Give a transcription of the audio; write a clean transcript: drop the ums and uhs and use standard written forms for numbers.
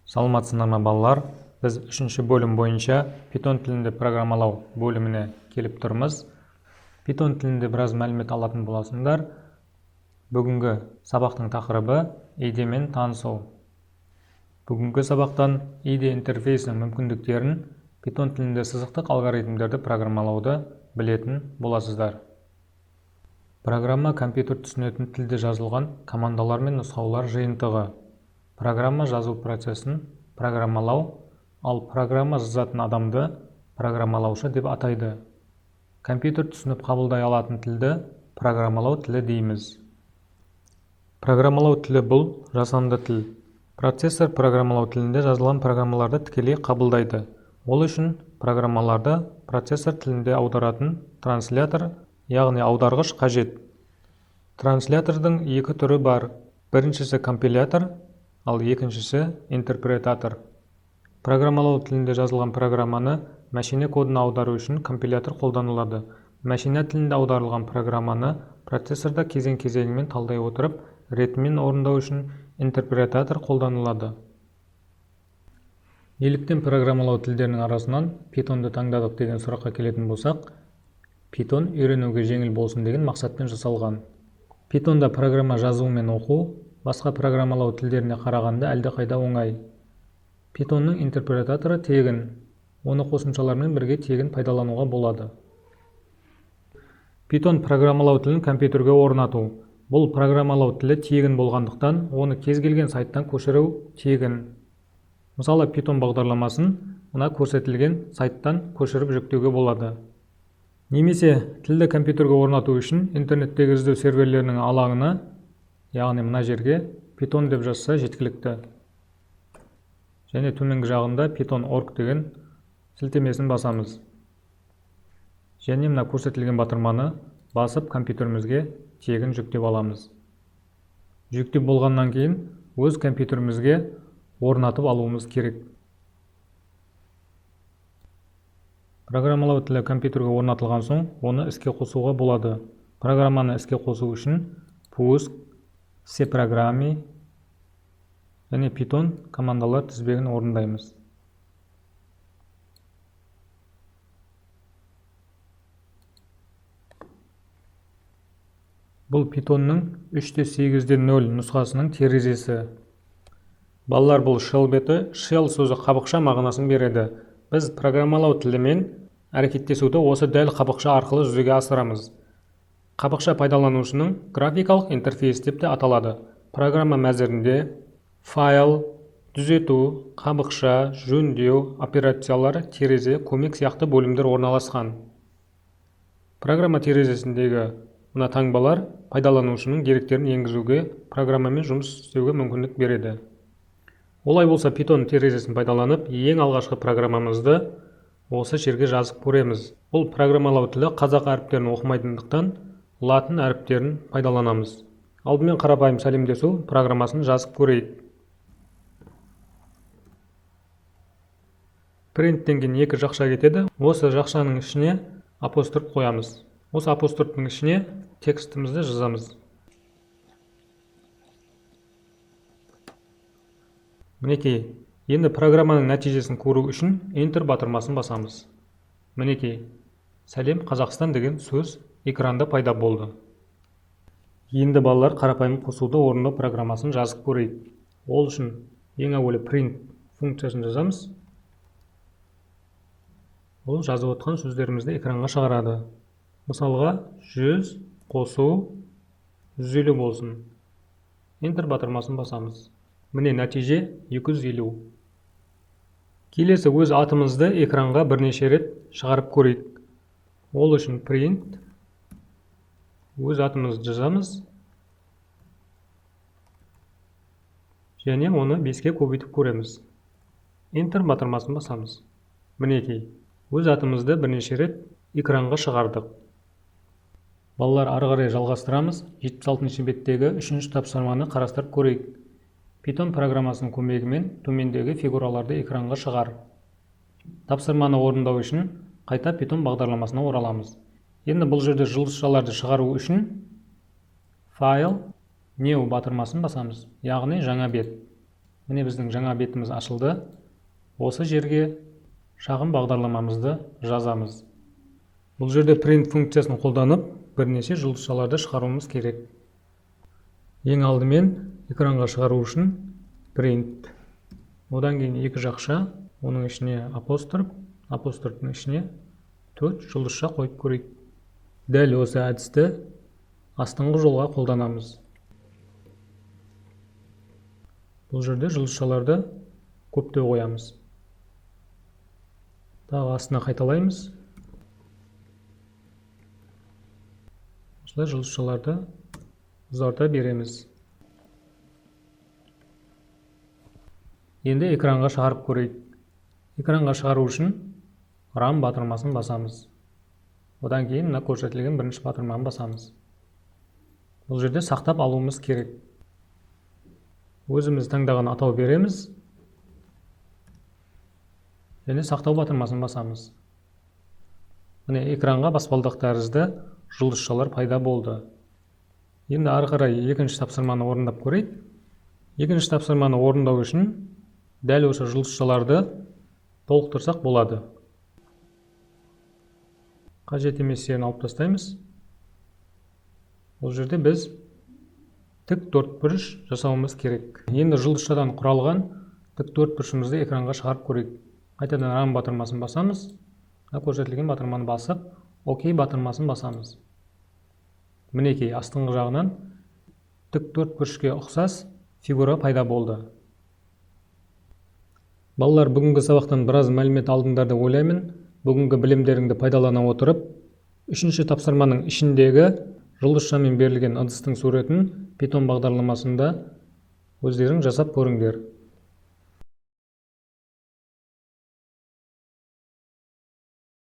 Саламатсыздар ма балалар? Біз 3-ші бөлім бойынша Python тілінде программалау бөліміне келіп тұрмыз. Python тілінде біраз мәлімет алатын боласыңдар. Бүгінгі сабақтың тақырыбы IDE мен танысу. Бүгінгі сабақтан IDE интерфейсінің мүмкіндіктерін, Python тілінде сызықтық алгоритмдерді программалауды білетін боласыздар. Программа компьютер түсінетін тілде жазылған командалар мен нұсқаулар жиынтығы. Программа жазу процесін программалау, ал программа жазатын адамды программалаушы деп атайды. Компьютер түсініп қабылдай алатын тілді программалау тілі дейміз. Программалау тілі бұл жасанды тіл. Процессор программалау тілінде жазылған программаларды тікелей қабылдайды. Ол үшін программаларды процессор тілінде аударатын транслятор, яғни аударғыш қажет. Транслятордың екі түрі бар. Біріншісі компилятор, ал екіншісі интерпретатор. Программалау тілінде жазылған программаны мәшине кодына аудару үшін компилятор қолданылады. Мәшине тілінде аударылған программаны процессорда кезең-кезеңімен талдай отырып, ретімен орындау үшін интерпретатор қолданылады. Неліктен программалау тілдерінің арасынан Pythonды таңдадық деген сұраққа келетін болсақ, Python үйренуге жеңіл болсын деген мақсатпен жасалған. Pythonда программа жазу мен оқу басқа программалау тілдеріне қарағанда әлдеқайда оңай. Pythonның интерпретаторы тегін, оны қосымшалармен бірге тегін пайдалануға болады. Python программалау тілін компьютерге орнату. Бұл программалау тілі тегін болғандықтан, оны кез келген сайттан көшіру тегін. Мысалы, Python бағдарламасын мына көрсетілген сайттан көшіріп жүктеуге болады. Немесе тілді компьютерге орнату үшін интернеттегі іздеу серверлерінің алаңына, яғни мына жерге Python деп жазса жеткілікті. Және төменгі жағында python.org деген сілтемесін басамыз. Және мына көрсетілген батырманы басып компьютерімізге тегін жүктеп аламыз. Жүктеп болғаннан кейін өз компьютерімізге орнатып алуымыз керек. Программалау тілі компьютерге орнатылған соң, оны іске қосуға болады. Программаны іске қосу үшін пуск, cProgrami және Python командалар тізбегін орындаймыз. Бұл Pythonның 3.8.0 нұсқасының терезесі. Балалар, бұл shell беті, shell сөзі қабықша мағынасын береді. Біз программалау тілімен әрекеттесуді осы дәл қабықша арқылы жүзеге асырамыз. Қабықша пайдаланушының графикалық интерфейс деп те аталады. Программа мәзірінде файл, түзету, қабықша, жөндеу, операциялар, терезе, көмек сияқты бөлімдер орналасқан. Программа терезесіндегі мына таңбалар пайдаланушының деректерін енгізуге, программамен жұмыс істеуге мүмкіндік береді. Олай болса, Python терезесін пайдаланып, ең алғашқы программамызды осы жерге жазып көреміз. Бұл программалау тілі қазақ әріптерін оқымайтындықтан латын әріптерін пайдаланамыз. Алдымен қарапайым сәлемдесу программасын жазып көрейік. Принттен екі жақша кетеді. Осы жақшаның ішіне апостроф қоямыз. Осы апострофтың ішіне текстімізді жазамыз. Мінекей, енді программаның нәтижесін көру үшін Enter батырмасын басамыз. Мінекей, сәлем Қазақстан деген сөз экранда пайда болды. Енді балалар қарапайым қосуды орындау программасын жазып көрейік. Ол үшін ең әуелі print функциясын жазамыз. Ол жазып отқан сөздерімізді экранға шығарады. Мысалға 100 қосу 150 болсын. Enter батырмасын басамыз. Міне нәтиже 250. Келесі өз атымызды экранға бірнеше рет шығарып көрейік. Ол үшін print өз атымызды жазамыз. Және оны 5-ке көбейтіп көреміз. Enter батырмасын басамыз. Мінекей, өз атымызды бірнеше рет экранға шығардық. Балалар, ары қарай жалғастырамыз. 76-ші беттегі 3-ші тапсырманы қарастырып көрейік. Python программасының көмегімен төмендегі фигураларды экранға шығар. Тапсырманы орындау үшін қайта Python бағдарламасына ораламыз. Енді бұл жерде жұлдызшаларды шығару үшін файл, new батырмасын басамыз, яғни жаңа бет. Міне біздің жаңа бетіміз ашылды. Осы жерге шағын бағдарламамызды жазамыз. Бұл жерде print функциясын қолданып, бірнеше жұлдызшаларды шығаруымыз керек. Ең алдымен экранға шығару үшін print. Одан кейін екі жақша, оның ішіне апостроф, апострофтың ішіне 4 жұлдызша қойып көрейік. Дәл осы әдісті астыңғы жолға қолданамыз. Бұл жерде жұлдызшаларды көптеу қоямыз. Тағы астына қайталаймыз. Осылай жұлдызшаларды ұзарта береміз. Енді экранға шығарып көрейік. Экранға шығару үшін Run батырмасын басамыз. Одан кейін мына көрсетілген бірінші батырманы басамыз. Бұл жерде сақтап алуымыз керек. Өзіміз таңдаған атау береміз. Және сақтау батырмасын басамыз. Міне экранға баспалдақ тәрізді жұлдызшалар пайда болды. Енді ары қарай екінші тапсырманы орындап көрейік. Екінші тапсырманы орындау үшін дәл осы жұлдызшаларды толықтырсақ болады. Қажет емес жерін алып тастаймыз. Бұл жерде біз тік төртбұрыш жасауымыз керек. Енді жұлдызшадан құралған тік төртбұрышымызды экранға шығарып көрейік. Қайтадан Run батырмасын басамыз. Көрсетілген батырманы басып, OK батырмасын басамыз. Мінекей астыңғы жағынан тік төртбұрышқа ұқсас фигура пайда болды. Балалар, бүгінгі сабақтан біраз мәлімет алдыңдар деп ойлаймын. Бүгінгі білімдеріңді пайдалана отырып, үшінші тапсырманың ішіндегі жұлдызшамен берілген ыдыстың суретін Python бағдарламасында өздерің жасап көріңдер.